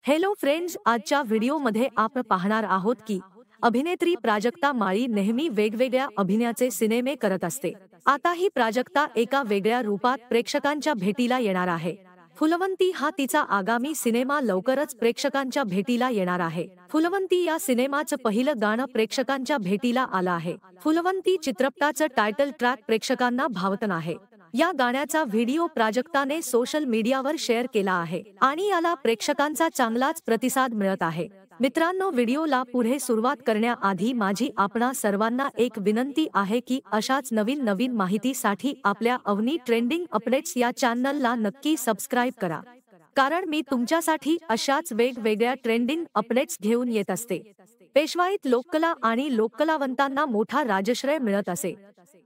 Hello friends, आजच्या व्हिडिओमध्ये आपण पाहणार आहोत की अभिनेत्री प्राजक्ता माळी नेहमी वेगवेगळ्या अभिनयाचे सिनेमे करत असते। आता ही प्राजक्ता एका वेगळ्या रूपात प्रेक्षकांच्या भेटीला येणार आहे। फुलवंती हा तिचा आगामी सिनेमा लवकरच प्रेक्षकांच्या भेटीला येणार आहे। फुलवंती या सिनेमाचं पहिलं गाणं प्रेक्षकांच्या भेटीला आलं आहे। फुलवंती चित्रपटाचं टायटल ट्रॅक प्रेक्षकांना भावत आहे। या गाण्याचा व्हिडिओ प्राजक्ताने सोशल मीडियावर शेअर केला आहे आणि याला प्रेक्षकांचा चांगलाच प्रतिसाद मिळत आहे। मित्रांनो, व्हिडिओला पुढे सुरुवात करण्याआधी माझी आपणा सर्वांना एक विनंती आहे की अशाच नवीन माहितीसाठी आपल्या अवनी ट्रेंडिंग अपडेट्स या चॅनलला नक्की सबस्क्राइब करा, कारण मी तुमच्यासाठी अशाच वेगवेगळ्या ट्रेंडिंग अपडेट्स घेऊन येत असते। पेशवाईत लोककला आणि लोककलावंतांना मोठा राजश्रय मिळत असे।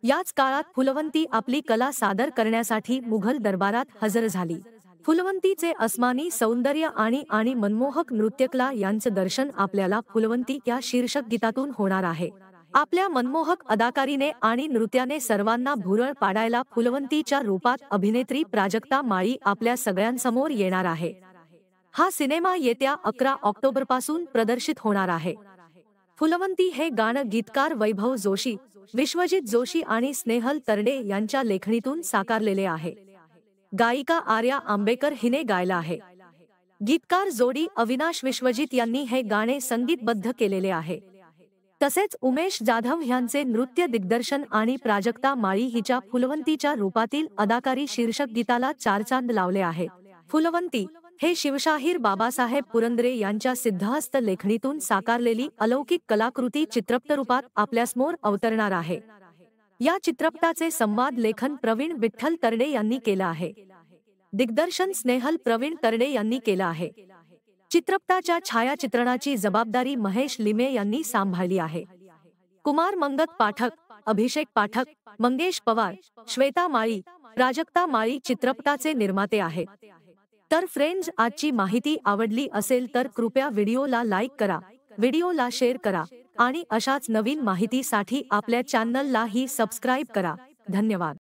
याच काळात फुलवंती आपली कला सादर करण्यासाठी मुघल दरबारात हजर झाली। फुलवंतीचे अस्मानी सौंदर्य आणि मनमोहक नृत्यकला यांचं दर्शन आपल्याला फुलवंती या शीर्षक गीतातून होणार आहे। आपल्या मनमोहक अदाकारीने आणि नृत्याने सर्वांना भुरळ पाडायला फुलवंतीच्या रूपात अभिनेत्री प्राजक्ता माळी आपल्या सगळ्यांसमोर येणार आहे। हा सिनेमा येत्या 11 ऑक्टोबरपासून प्रदर्शित होणार आहे। फुलवंती हे गाणं गीतकार वैभव जोशी, विश्वजित जोशी आणि स्नेहल तरडे यांच्या लेखणीतून साकारलेले आहे। गायिका आर्या आंबेकर हिने गायला आहे। गीतकार जोडी अविनाश विश्वजित यांनी हे गाणे संगीतबद्ध केलेले आहे। तसेच उमेश जाधव यांचे नृत्य दिग्दर्शन आणि प्राजक्ता माळी हिच्या फुलवंतीच्या रूपातील अदाकारी शीर्षक गीताला चार चांद लावले आहे। फुलवंती हे शिवशाहीर बाबासाहेब पुरंदरे यांच्या सिद्धहस्त लेखणीतून साकारलेली अलौकिक कलाकृती चित्रपटरूपात आपल्यासमोर अवतरणार आहे। या चित्रपटाचे संवाद लेखन प्रवीण विठ्ठल तरडे यांनी केलं आहे। दिग्दर्शन स्नेहल प्रवीण तरडे यांनी केलं आहे। चित्रपटाच्या छायाचित्रणाची जबाबदारी महेश लिमे यांनी सांभाळली आहे। कुमार मंगत पाठक, अभिषेक पाठक, मंगेश पवार, श्वेता माळी, प्राजक्ता माळी चित्रपटाचे निर्माते आहेत। तर फ्रेंड्स, आजची माहिती आवडली असेल तर कृपया व्हिडिओला लाईक करा, व्हिडिओला शेअर करा आणि अशाच नवीन माहितीसाठी आपल्या चॅनलला ही सबस्क्राइब करा। धन्यवाद।